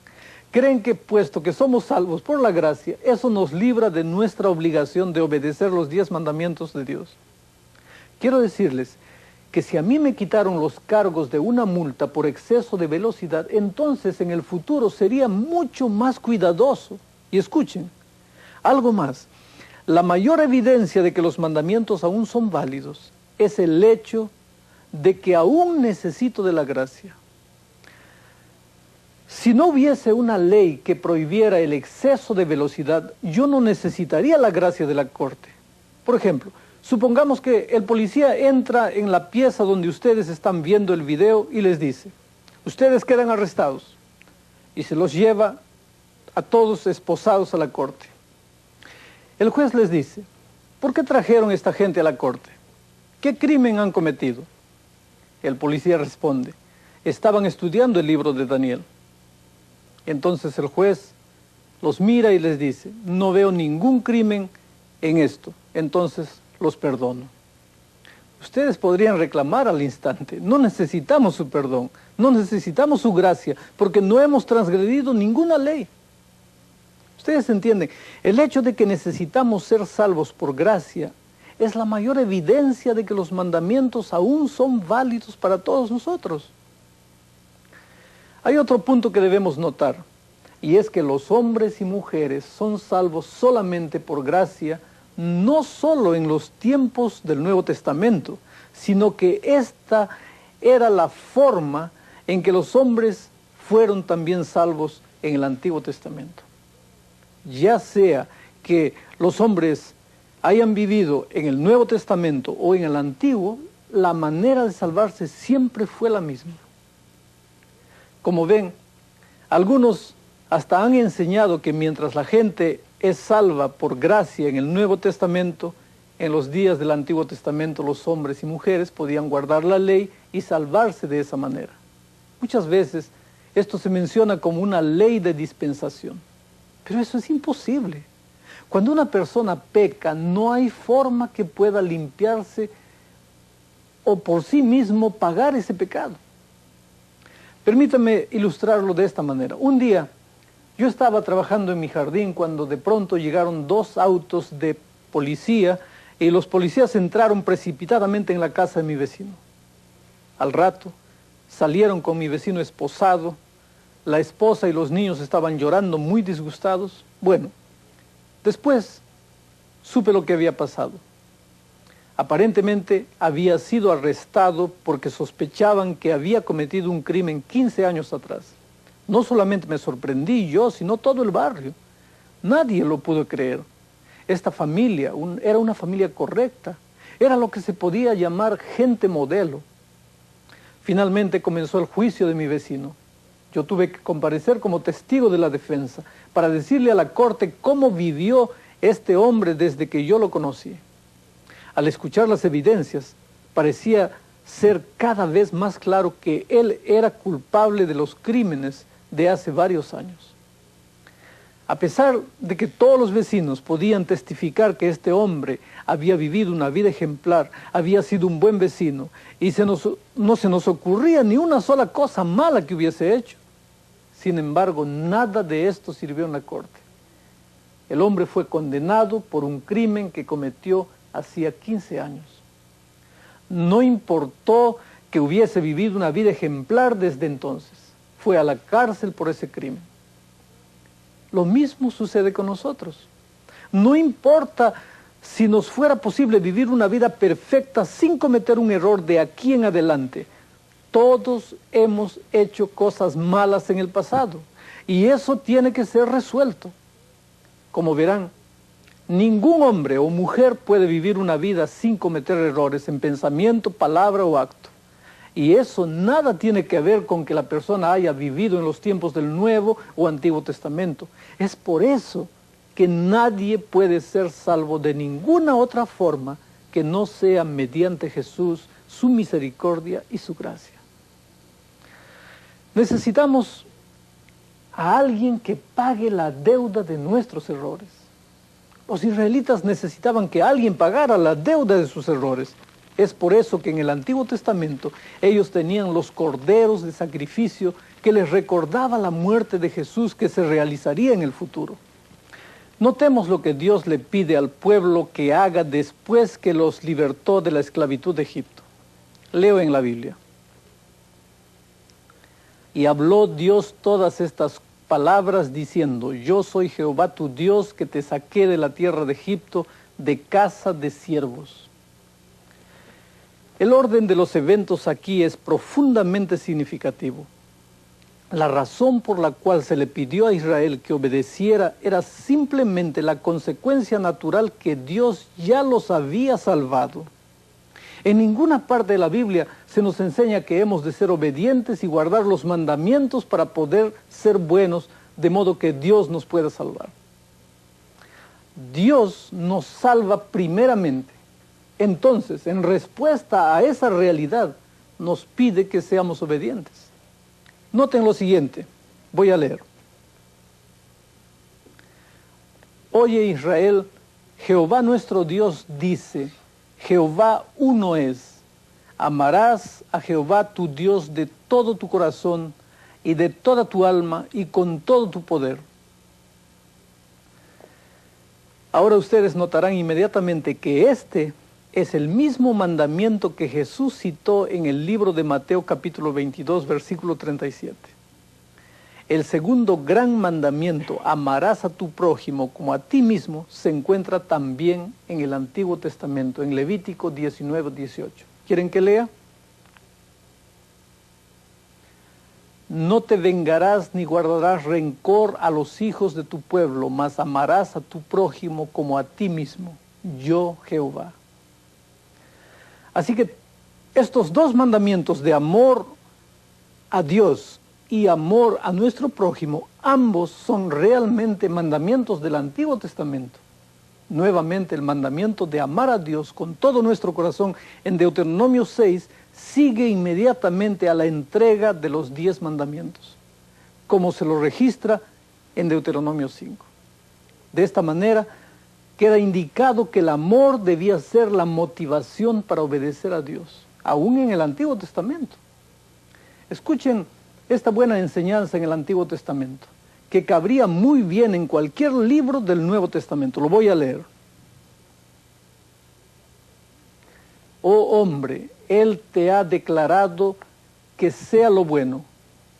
Creen que puesto que somos salvos por la gracia, eso nos libra de nuestra obligación de obedecer los 10 mandamientos de Dios. Quiero decirles que si a mí me quitaron los cargos de una multa por exceso de velocidad, entonces en el futuro sería mucho más cuidadoso. Y escuchen, algo más, la mayor evidencia de que los mandamientos aún son válidos es el hecho de que aún necesito de la gracia. Si no hubiese una ley que prohibiera el exceso de velocidad, yo no necesitaría la gracia de la corte. Por ejemplo, supongamos que el policía entra en la pieza donde ustedes están viendo el video y les dice, ustedes quedan arrestados, y se los lleva a todos esposados a la corte. El juez les dice, ¿por qué trajeron a esta gente a la corte? ¿Qué crimen han cometido? El policía responde, estaban estudiando el libro de Daniel. Entonces el juez los mira y les dice, no veo ningún crimen en esto, entonces los perdono. Ustedes podrían reclamar al instante, no necesitamos su perdón, no necesitamos su gracia, porque no hemos transgredido ninguna ley. Ustedes entienden, el hecho de que necesitamos ser salvos por gracia es la mayor evidencia de que los mandamientos aún son válidos para todos nosotros. Hay otro punto que debemos notar, y es que los hombres y mujeres son salvos solamente por gracia, no solo en los tiempos del Nuevo Testamento, sino que esta era la forma en que los hombres fueron también salvos en el Antiguo Testamento. Ya sea que los hombres hayan vivido en el Nuevo Testamento o en el Antiguo, la manera de salvarse siempre fue la misma. Como ven, algunos hasta han enseñado que mientras la gente es salva por gracia en el Nuevo Testamento, en los días del Antiguo Testamento los hombres y mujeres podían guardar la ley y salvarse de esa manera. Muchas veces esto se menciona como una ley de dispensación, pero eso es imposible. Cuando una persona peca, no hay forma que pueda limpiarse o por sí mismo pagar ese pecado. Permítame ilustrarlo de esta manera. Un día yo estaba trabajando en mi jardín cuando de pronto llegaron 2 autos de policía y los policías entraron precipitadamente en la casa de mi vecino. Al rato salieron con mi vecino esposado, la esposa y los niños estaban llorando muy disgustados. Bueno, después supe lo que había pasado. Aparentemente había sido arrestado porque sospechaban que había cometido un crimen 15 años atrás. No solamente me sorprendí yo, sino todo el barrio. Nadie lo pudo creer. Esta familia era una familia correcta. Era lo que se podía llamar gente modelo. Finalmente comenzó el juicio de mi vecino. Yo tuve que comparecer como testigo de la defensa para decirle a la corte cómo vivió este hombre desde que yo lo conocí. Al escuchar las evidencias, parecía ser cada vez más claro que él era culpable de los crímenes de hace varios años. A pesar de que todos los vecinos podían testificar que este hombre había vivido una vida ejemplar, había sido un buen vecino, y no se nos ocurría ni una sola cosa mala que hubiese hecho. Sin embargo, nada de esto sirvió en la corte. El hombre fue condenado por un crimen que cometió hacía 15 años. No importó que hubiese vivido una vida ejemplar desde entonces. Fue a la cárcel por ese crimen. Lo mismo sucede con nosotros. No importa si nos fuera posible vivir una vida perfecta sin cometer un error de aquí en adelante. Todos hemos hecho cosas malas en el pasado y eso tiene que ser resuelto. Como verán, ningún hombre o mujer puede vivir una vida sin cometer errores en pensamiento, palabra o acto. Y eso nada tiene que ver con que la persona haya vivido en los tiempos del Nuevo o Antiguo Testamento. Es por eso que nadie puede ser salvo de ninguna otra forma que no sea mediante Jesús, su misericordia y su gracia. Necesitamos a alguien que pague la deuda de nuestros errores. Los israelitas necesitaban que alguien pagara la deuda de sus errores. Es por eso que en el Antiguo Testamento ellos tenían los corderos de sacrificio que les recordaba la muerte de Jesús que se realizaría en el futuro. Notemos lo que Dios le pide al pueblo que haga después que los libertó de la esclavitud de Egipto. Leo en la Biblia. Y habló Dios todas estas palabras diciendo: yo soy Jehová tu Dios, que te saqué de la tierra de Egipto, de casa de siervos. El orden de los eventos aquí es profundamente significativo. La razón por la cual se le pidió a Israel que obedeciera era simplemente la consecuencia natural que Dios ya los había salvado. En ninguna parte de la Biblia se nos enseña que hemos de ser obedientes y guardar los mandamientos para poder ser buenos, de modo que Dios nos pueda salvar. Dios nos salva primeramente. Entonces, en respuesta a esa realidad, nos pide que seamos obedientes. Noten lo siguiente, voy a leer. Oye Israel, Jehová nuestro Dios dice: Jehová uno es. Amarás a Jehová tu Dios de todo tu corazón y de toda tu alma y con todo tu poder. Ahora ustedes notarán inmediatamente que este es el mismo mandamiento que Jesús citó en el libro de Mateo capítulo 22, versículo 37. El segundo gran mandamiento, amarás a tu prójimo como a ti mismo, se encuentra también en el Antiguo Testamento, en Levítico 19, 18. ¿Quieren que lea? No te vengarás ni guardarás rencor a los hijos de tu pueblo, mas amarás a tu prójimo como a ti mismo, yo Jehová. Así que estos dos mandamientos de amor a Dios y amor a nuestro prójimo, ambos son realmente mandamientos del Antiguo Testamento. Nuevamente el mandamiento de amar a Dios con todo nuestro corazón en Deuteronomio 6 sigue inmediatamente a la entrega de los 10 mandamientos, como se lo registra en Deuteronomio 5. De esta manera queda indicado que el amor debía ser la motivación para obedecer a Dios, aún en el Antiguo Testamento. Escuchen esta buena enseñanza en el Antiguo Testamento, que cabría muy bien en cualquier libro del Nuevo Testamento. Lo voy a leer. Oh hombre, Él te ha declarado que sea lo bueno.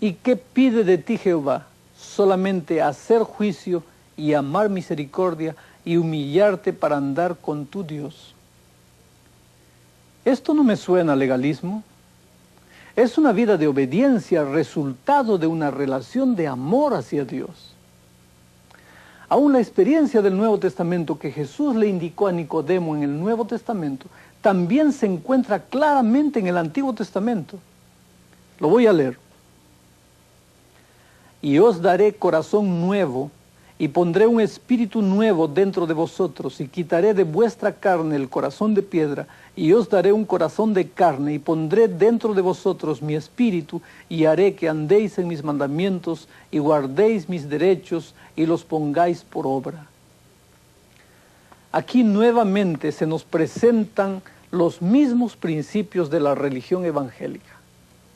¿Y qué pide de ti Jehová? Solamente hacer juicio y amar misericordia y humillarte para andar con tu Dios. Esto no me suena a legalismo. Es una vida de obediencia, resultado de una relación de amor hacia Dios. Aún la experiencia del Nuevo Testamento que Jesús le indicó a Nicodemo en el Nuevo Testamento, también se encuentra claramente en el Antiguo Testamento. Lo voy a leer. Y os daré corazón nuevo, y pondré un espíritu nuevo dentro de vosotros, y quitaré de vuestra carne el corazón de piedra, y os daré un corazón de carne, y pondré dentro de vosotros mi espíritu, y haré que andéis en mis mandamientos, y guardéis mis derechos, y los pongáis por obra. Aquí nuevamente se nos presentan los mismos principios de la religión evangélica.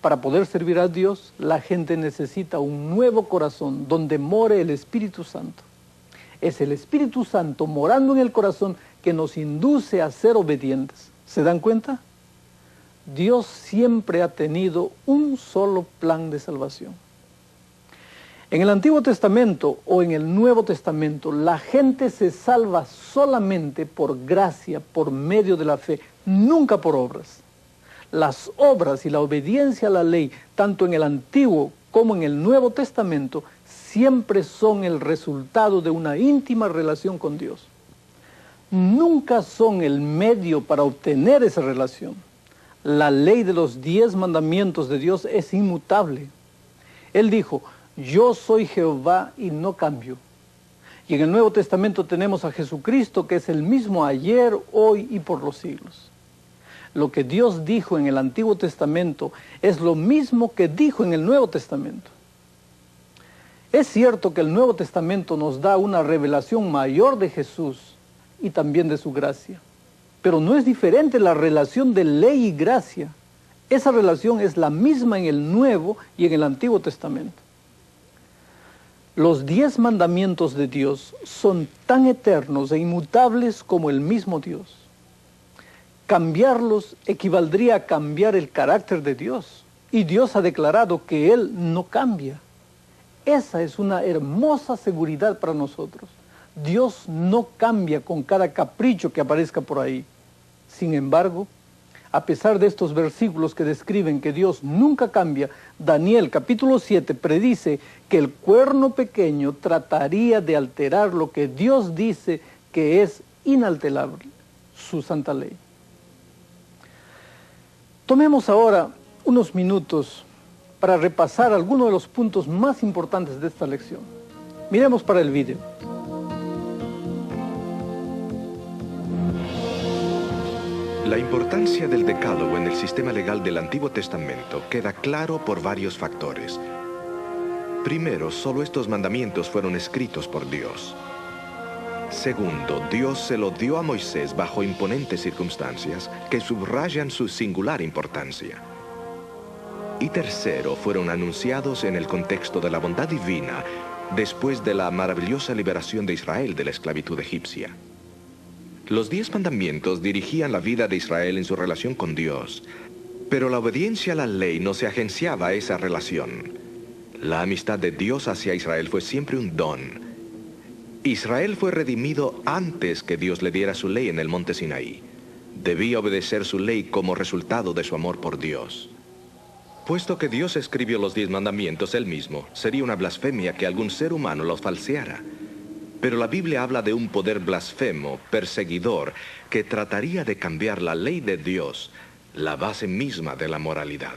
Para poder servir a Dios, la gente necesita un nuevo corazón donde more el Espíritu Santo. Es el Espíritu Santo morando en el corazón que nos induce a ser obedientes. ¿Se dan cuenta? Dios siempre ha tenido un solo plan de salvación. En el Antiguo Testamento o en el Nuevo Testamento, la gente se salva solamente por gracia, por medio de la fe, nunca por obras. Las obras y la obediencia a la ley, tanto en el Antiguo como en el Nuevo Testamento, siempre son el resultado de una íntima relación con Dios. Nunca son el medio para obtener esa relación. La ley de los 10 mandamientos de Dios es inmutable. Él dijo: yo soy Jehová y no cambio. Y en el Nuevo Testamento tenemos a Jesucristo, que es el mismo ayer, hoy y por los siglos. Lo que Dios dijo en el Antiguo Testamento es lo mismo que dijo en el Nuevo Testamento. Es cierto que el Nuevo Testamento nos da una revelación mayor de Jesús y también de su gracia, pero no es diferente la relación de ley y gracia. Esa relación es la misma en el Nuevo y en el Antiguo Testamento. Los 10 mandamientos de Dios son tan eternos e inmutables como el mismo Dios. Cambiarlos equivaldría a cambiar el carácter de Dios. Y Dios ha declarado que Él no cambia. Esa es una hermosa seguridad para nosotros. Dios no cambia con cada capricho que aparezca por ahí. Sin embargo, a pesar de estos versículos que describen que Dios nunca cambia, Daniel capítulo 7 predice que el cuerno pequeño trataría de alterar lo que Dios dice que es inalterable, su santa ley. Tomemos ahora unos minutos para repasar algunos de los puntos más importantes de esta lección. Miremos para el vídeo. La importancia del decálogo en el sistema legal del Antiguo Testamento queda claro por varios factores. Primero, solo estos mandamientos fueron escritos por Dios. Segundo, Dios se lo dio a Moisés bajo imponentes circunstancias que subrayan su singular importancia. Y tercero, fueron anunciados en el contexto de la bondad divina después de la maravillosa liberación de Israel de la esclavitud egipcia. Los 10 mandamientos dirigían la vida de Israel en su relación con Dios, pero la obediencia a la ley no se agenciaba a esa relación. La amistad de Dios hacia Israel fue siempre un don. Israel fue redimido antes que Dios le diera su ley en el monte Sinaí. Debía obedecer su ley como resultado de su amor por Dios. Puesto que Dios escribió los 10 mandamientos él mismo, sería una blasfemia que algún ser humano los falseara. Pero la Biblia habla de un poder blasfemo, perseguidor, que trataría de cambiar la ley de Dios, la base misma de la moralidad.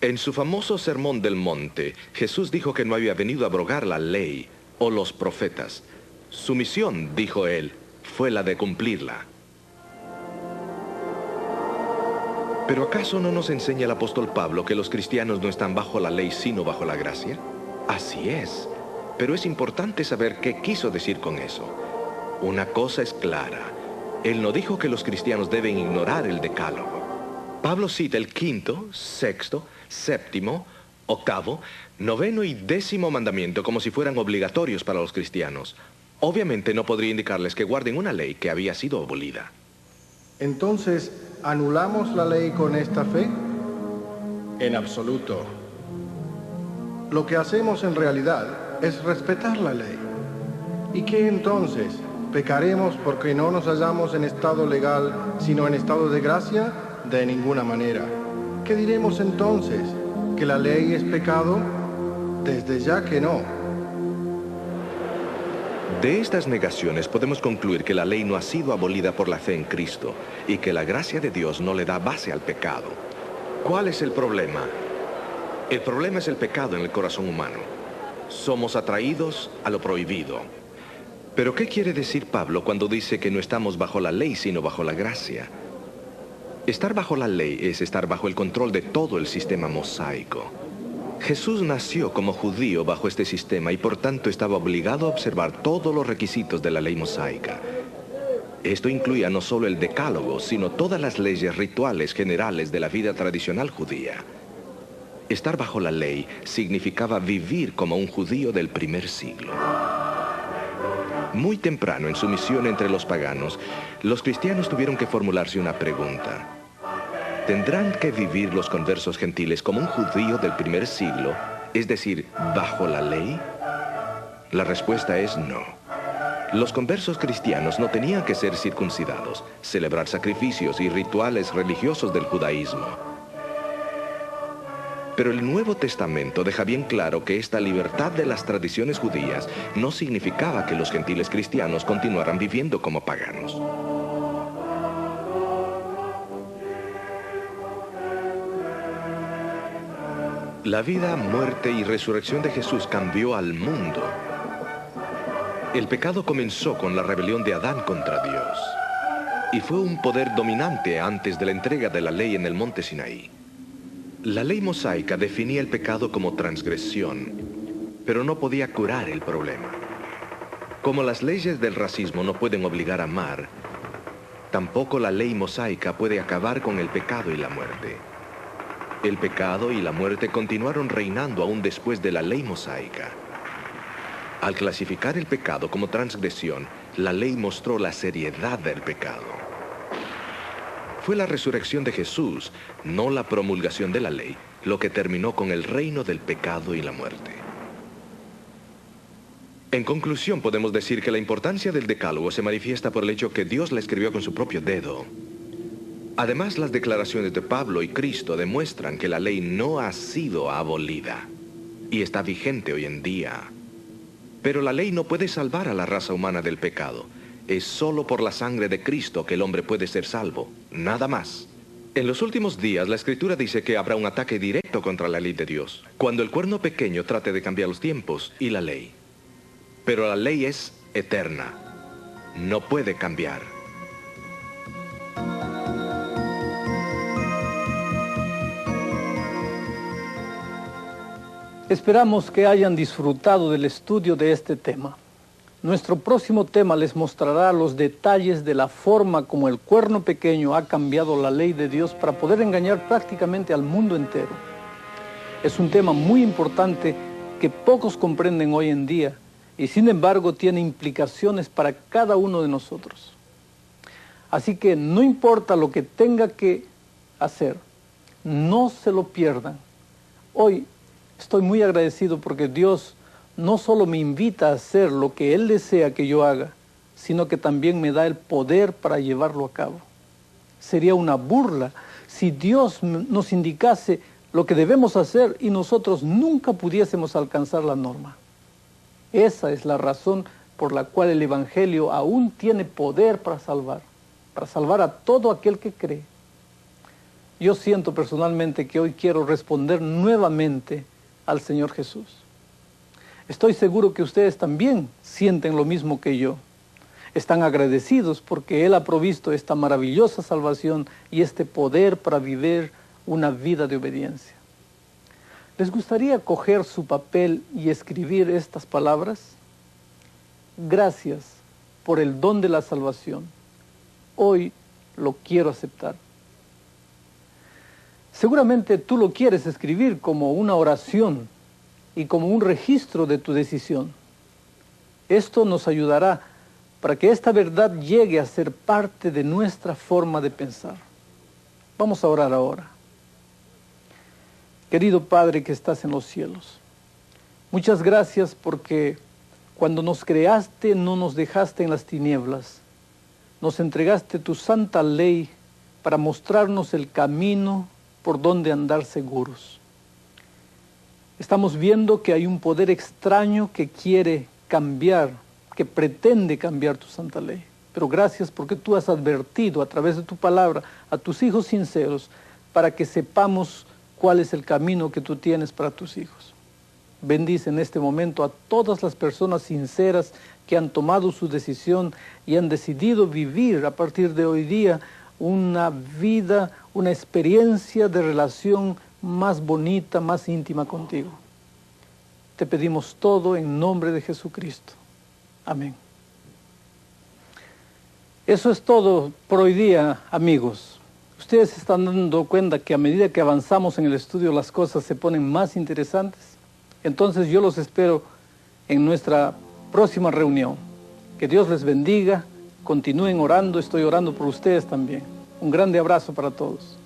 En su famoso Sermón del Monte, Jesús dijo que no había venido a abrogar la ley o los profetas. Su misión, dijo él, fue la de cumplirla. ¿Pero acaso no nos enseña el apóstol Pablo que los cristianos no están bajo la ley sino bajo la gracia? Así es. Pero es importante saber qué quiso decir con eso. Una cosa es clara. Él no dijo que los cristianos deben ignorar el decálogo. Pablo cita el 5º, 6º, 7º, 8º, 9º y 10º mandamiento como si fueran obligatorios para los cristianos. Obviamente no podría indicarles que guarden una ley que había sido abolida. Entonces, ¿anulamos la ley con esta fe? En absoluto. Lo que hacemos en realidad es respetar la ley. ¿Y qué entonces? ¿Pecaremos porque no nos hallamos en estado legal, sino en estado de gracia? De ninguna manera. ¿Qué diremos entonces? ¿Que la ley es pecado? Desde ya que no. De estas negaciones podemos concluir que la ley no ha sido abolida por la fe en Cristo y que la gracia de Dios no le da base al pecado. ¿Cuál es el problema? El problema es el pecado en el corazón humano. Somos atraídos a lo prohibido. ¿Pero qué quiere decir Pablo cuando dice que no estamos bajo la ley sino bajo la gracia? Estar bajo la ley es estar bajo el control de todo el sistema mosaico. Jesús nació como judío bajo este sistema y por tanto estaba obligado a observar todos los requisitos de la ley mosaica. Esto incluía no solo el decálogo, sino todas las leyes rituales generales de la vida tradicional judía. Estar bajo la ley significaba vivir como un judío del primer siglo. Muy temprano en su misión entre los paganos, los cristianos tuvieron que formularse una pregunta. ¿Tendrán que vivir los conversos gentiles como un judío del primer siglo, es decir, bajo la ley? La respuesta es no. Los conversos cristianos no tenían que ser circuncidados, celebrar sacrificios y rituales religiosos del judaísmo. Pero el Nuevo Testamento deja bien claro que esta libertad de las tradiciones judías no significaba que los gentiles cristianos continuaran viviendo como paganos. La vida, muerte y resurrección de Jesús cambió al mundo. El pecado comenzó con la rebelión de Adán contra Dios y fue un poder dominante antes de la entrega de la ley en el monte Sinaí. La ley mosaica definía el pecado como transgresión, pero no podía curar el problema. Como las leyes del racismo no pueden obligar a amar, tampoco la ley mosaica puede acabar con el pecado y la muerte. El pecado y la muerte continuaron reinando aún después de la ley mosaica. Al clasificar el pecado como transgresión, la ley mostró la seriedad del pecado. fue la resurrección de Jesús, no la promulgación de la ley, lo que terminó con el reino del pecado y la muerte. En conclusión, podemos decir que la importancia del Decálogo se manifiesta por el hecho que Dios la escribió con su propio dedo. Además, las declaraciones de Pablo y Cristo demuestran que la ley no ha sido abolida y está vigente hoy en día. Pero la ley no puede salvar a la raza humana del pecado. Es solo por la sangre de Cristo que el hombre puede ser salvo, nada más. En los últimos días, la Escritura dice que habrá un ataque directo contra la ley de Dios, cuando el cuerno pequeño trate de cambiar los tiempos y la ley. Pero la ley es eterna, no puede cambiar. Esperamos que hayan disfrutado del estudio de este tema. Nuestro próximo tema les mostrará los detalles de la forma como el cuerno pequeño ha cambiado la ley de Dios para poder engañar prácticamente al mundo entero. Es un tema muy importante que pocos comprenden hoy en día y sin embargo tiene implicaciones para cada uno de nosotros. Así que no importa lo que tenga que hacer, no se lo pierdan. Hoy estoy muy agradecido porque Dios no solo me invita a hacer lo que Él desea que yo haga, sino que también me da el poder para llevarlo a cabo. Sería una burla si Dios nos indicase lo que debemos hacer y nosotros nunca pudiésemos alcanzar la norma. Esa es la razón por la cual el Evangelio aún tiene poder para salvar a todo aquel que cree. Yo siento personalmente que hoy quiero responder nuevamente al Señor Jesús. Estoy seguro que ustedes también sienten lo mismo que yo. Están agradecidos porque Él ha provisto esta maravillosa salvación y este poder para vivir una vida de obediencia. ¿Les gustaría coger su papel y escribir estas palabras? Gracias por el don de la salvación. Hoy lo quiero aceptar. Seguramente tú lo quieres escribir como una oración y como un registro de tu decisión. Esto nos ayudará para que esta verdad llegue a ser parte de nuestra forma de pensar. Vamos a orar ahora. Querido Padre que estás en los cielos, muchas gracias porque cuando nos creaste no nos dejaste en las tinieblas. Nos entregaste tu santa ley para mostrarnos el camino por donde andar seguros. Estamos viendo que hay un poder extraño que quiere cambiar, que pretende cambiar tu santa ley. Pero gracias porque tú has advertido a través de tu palabra a tus hijos sinceros para que sepamos cuál es el camino que tú tienes para tus hijos. Bendice en este momento a todas las personas sinceras que han tomado su decisión y han decidido vivir a partir de hoy día una vida, una experiencia de relación más bonita, más íntima contigo. Te pedimos todo en nombre de Jesucristo. Amén. Eso es todo por hoy día, amigos. Ustedes se están dando cuenta que a medida que avanzamos en el estudio las cosas se ponen más interesantes. Entonces yo los espero en nuestra próxima reunión. Que Dios les bendiga, continúen orando, estoy orando por ustedes también. Un grande abrazo para todos.